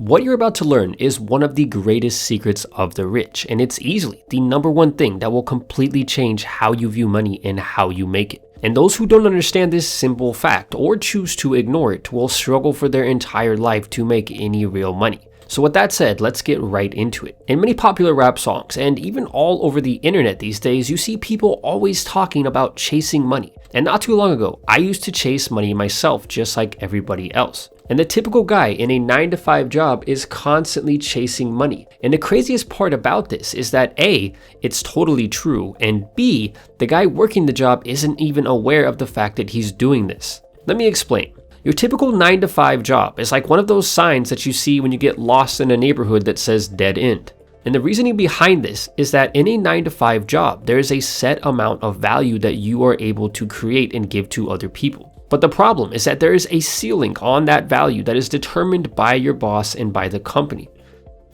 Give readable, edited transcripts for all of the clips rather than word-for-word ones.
What you're about to learn is one of the greatest secrets of the rich, and it's easily the number one thing that will completely change how you view money and how you make it. And those who don't understand this simple fact or choose to ignore it will struggle for their entire life to make any real money. So with that said, let's get right into it. In many popular rap songs, and even all over the internet these days, you see people always talking about chasing money. And not too long ago, I used to chase money myself just like everybody else. And the typical guy in a 9-to-5 job is constantly chasing money. And the craziest part about this is that A, it's totally true, and B, the guy working the job isn't even aware of the fact that he's doing this. Let me explain. Your typical 9-to-5 job is like one of those signs that you see when you get lost in a neighborhood that says dead end. And the reasoning behind this is that in a 9-to-5 job, there is a set amount of value that you are able to create and give to other people. But the problem is that there is a ceiling on that value that is determined by your boss and by the company.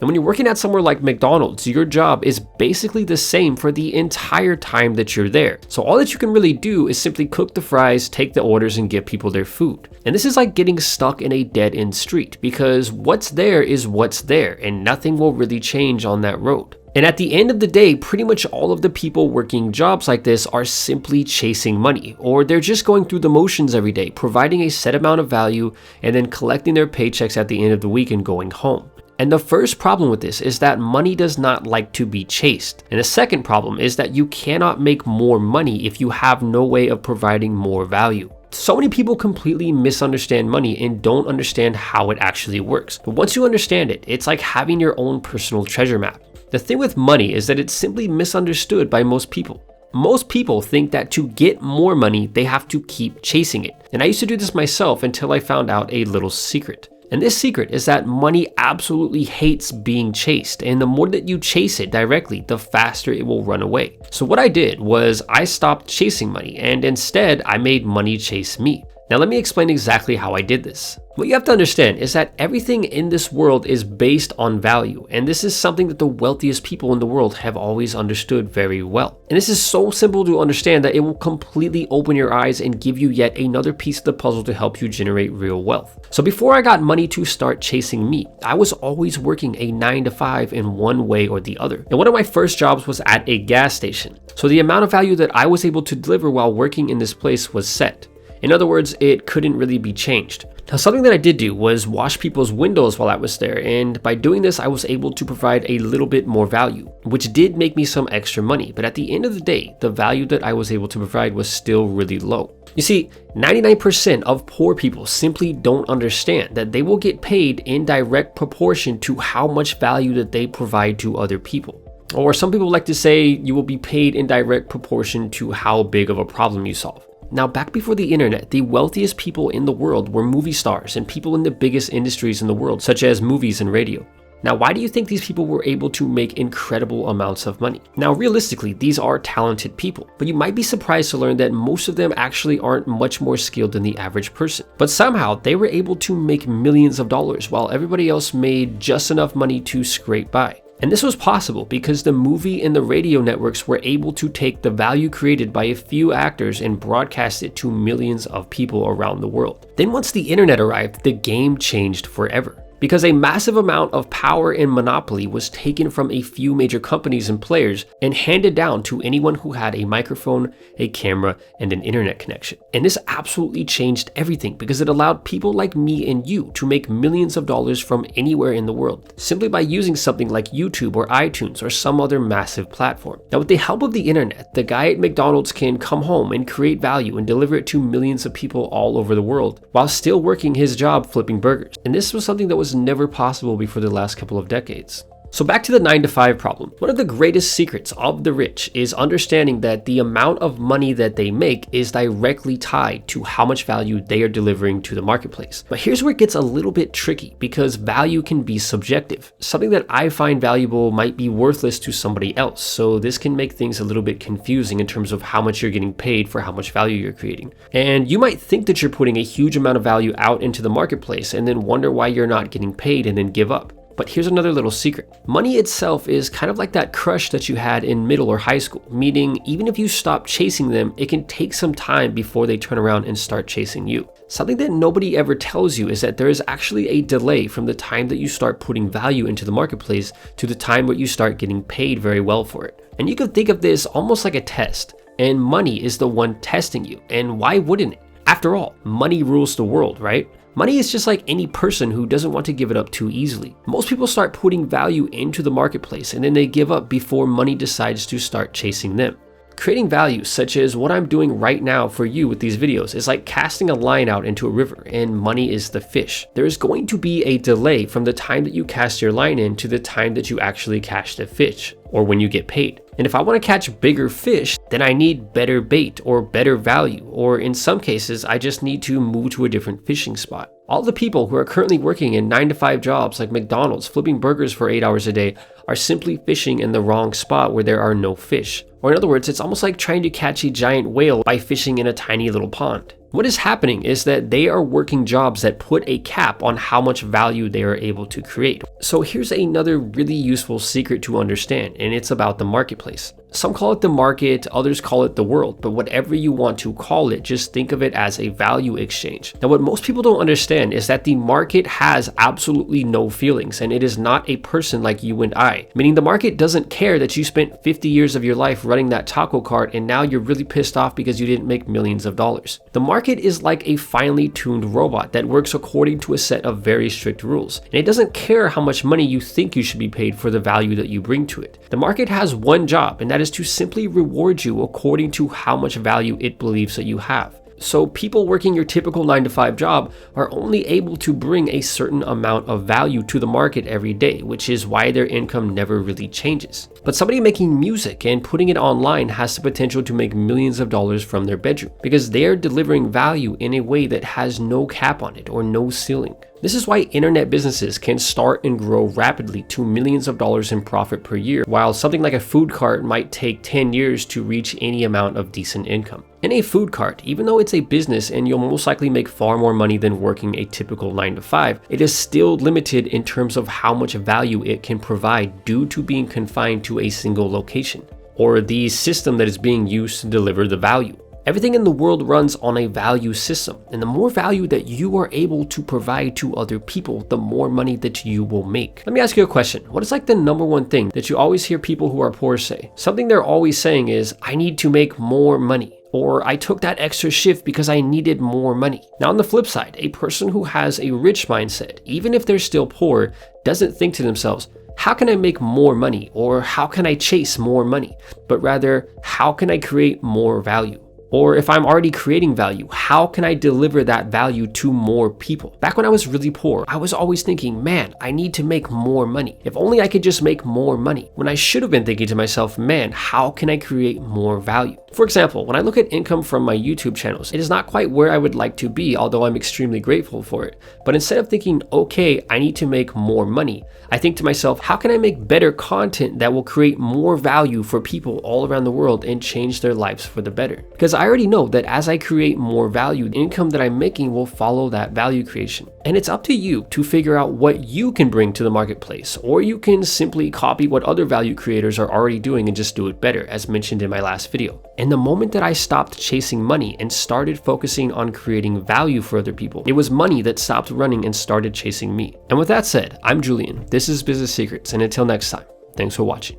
And when you're working at somewhere like McDonald's, your job is basically the same for the entire time that you're there. So all that you can really do is simply cook the fries, take the orders, and give people their food. And this is like getting stuck in a dead-end street because what's there is what's there and nothing will really change on that road. And at the end of the day, pretty much all of the people working jobs like this are simply chasing money, or they're just going through the motions every day, providing a set amount of value and then collecting their paychecks at the end of the week and going home. And the first problem with this is that money does not like to be chased. And the second problem is that you cannot make more money if you have no way of providing more value. So many people completely misunderstand money and don't understand how it actually works. But once you understand it, it's like having your own personal treasure map. The thing with money is that it's simply misunderstood by most people. Most people think that to get more money, they have to keep chasing it. And I used to do this myself until I found out a little secret. And this secret is that money absolutely hates being chased. And the more that you chase it directly, the faster it will run away. So what I did was I stopped chasing money and instead I made money chase me. Now let me explain exactly how I did this. What you have to understand is that everything in this world is based on value, and this is something that the wealthiest people in the world have always understood very well. And this is so simple to understand that it will completely open your eyes and give you yet another piece of the puzzle to help you generate real wealth. So before I got money to start chasing me, I was always working a 9-to-5 in one way or the other. And one of my first jobs was at a gas station. So the amount of value that I was able to deliver while working in this place was set. In other words, it couldn't really be changed. Now, something that I did do was wash people's windows while I was there, and by doing this, I was able to provide a little bit more value, which did make me some extra money. But at the end of the day, the value that I was able to provide was still really low. You see, 99% of poor people simply don't understand that they will get paid in direct proportion to how much value that they provide to other people. Or some people like to say you will be paid in direct proportion to how big of a problem you solve. Now, back before the internet, the wealthiest people in the world were movie stars and people in the biggest industries in the world, such as movies and radio. Now, why do you think these people were able to make incredible amounts of money? Now, realistically, these are talented people, but you might be surprised to learn that most of them actually aren't much more skilled than the average person. But somehow, they were able to make millions of dollars while everybody else made just enough money to scrape by. And this was possible because the movie and the radio networks were able to take the value created by a few actors and broadcast it to millions of people around the world. Then once the internet arrived, the game changed forever. Because a massive amount of power and monopoly was taken from a few major companies and players and handed down to anyone who had a microphone, a camera, and an internet connection. And this absolutely changed everything because it allowed people like me and you to make millions of dollars from anywhere in the world, simply by using something like YouTube or iTunes or some other massive platform. Now, with the help of the internet, the guy at McDonald's can come home and create value and deliver it to millions of people all over the world while still working his job flipping burgers. And this was something that was never possible before the last couple of decades. So back to the 9-to-5 problem. One of the greatest secrets of the rich is understanding that the amount of money that they make is directly tied to how much value they are delivering to the marketplace. But here's where it gets a little bit tricky because value can be subjective. Something that I find valuable might be worthless to somebody else. So this can make things a little bit confusing in terms of how much you're getting paid for how much value you're creating. And you might think that you're putting a huge amount of value out into the marketplace and then wonder why you're not getting paid and then give up. But here's another little secret. Money itself is kind of like that crush that you had in middle or high school, meaning even if you stop chasing them, it can take some time before they turn around and start chasing you. Something that nobody ever tells you is that there is actually a delay from the time that you start putting value into the marketplace to the time where you start getting paid very well for it. And you can think of this almost like a test, and money is the one testing you, and why wouldn't it? After all, money rules the world, right? Money is just like any person who doesn't want to give it up too easily. Most people start putting value into the marketplace and then they give up before money decides to start chasing them. Creating value, such as what I'm doing right now for you with these videos, is like casting a line out into a river and money is the fish. There is going to be a delay from the time that you cast your line in to the time that you actually catch the fish, or when you get paid. And if I want to catch bigger fish, then I need better bait or better value, or in some cases, I just need to move to a different fishing spot. All the people who are currently working in 9-to-5 jobs like McDonald's, flipping burgers for 8 hours a day, are simply fishing in the wrong spot where there are no fish. Or in other words, it's almost like trying to catch a giant whale by fishing in a tiny little pond. What is happening is that they are working jobs that put a cap on how much value they are able to create. So here's another really useful secret to understand, and it's about the marketplace. Some call it the market, others call it the world, but whatever you want to call it, just think of it as a value exchange. Now, what most people don't understand is that the market has absolutely no feelings, and it is not a person like you and I. Meaning the market doesn't care that you spent 50 years of your life running that taco cart and now you're really pissed off because you didn't make millions of dollars. The market is like a finely tuned robot that works according to a set of very strict rules, and it doesn't care how much money you think you should be paid for the value that you bring to it. The market has one job, and that is to simply reward you according to how much value it believes that you have. So people working your typical 9-to-5 job are only able to bring a certain amount of value to the market every day, which is why their income never really changes. But somebody making music and putting it online has the potential to make millions of dollars from their bedroom because they are delivering value in a way that has no cap on it or no ceiling. This is why internet businesses can start and grow rapidly to millions of dollars in profit per year, while something like a food cart might take 10 years to reach any amount of decent income. In a food cart, even though it's a business and you'll most likely make far more money than working a typical 9-to-5, it is still limited in terms of how much value it can provide due to being confined to a single location, or the system that is being used to deliver the value. Everything in the world runs on a value system, and the more value that you are able to provide to other people, the more money that you will make. Let me ask you a question. What is like the number one thing that you always hear people who are poor say? Something they're always saying is, I need to make more money, or I took that extra shift because I needed more money. Now on the flip side, a person who has a rich mindset, even if they're still poor, doesn't think to themselves, how can I make more money, or how can I chase more money? But rather, how can I create more value? Or if I'm already creating value, how can I deliver that value to more people? Back when I was really poor, I was always thinking, man, I need to make more money. If only I could just make more money. When I should have been thinking to myself, man, how can I create more value? For example, when I look at income from my YouTube channels, it is not quite where I would like to be, although I'm extremely grateful for it. But instead of thinking, okay, I need to make more money, I think to myself, how can I make better content that will create more value for people all around the world and change their lives for the better? Because I already know that as I create more value, the income that I'm making will follow that value creation. And it's up to you to figure out what you can bring to the marketplace, or you can simply copy what other value creators are already doing and just do it better, as mentioned in my last video. And the moment that I stopped chasing money and started focusing on creating value for other people, it was money that stopped running and started chasing me. And with that said, I'm Julian. This is Business Secrets, and until next time, thanks for watching.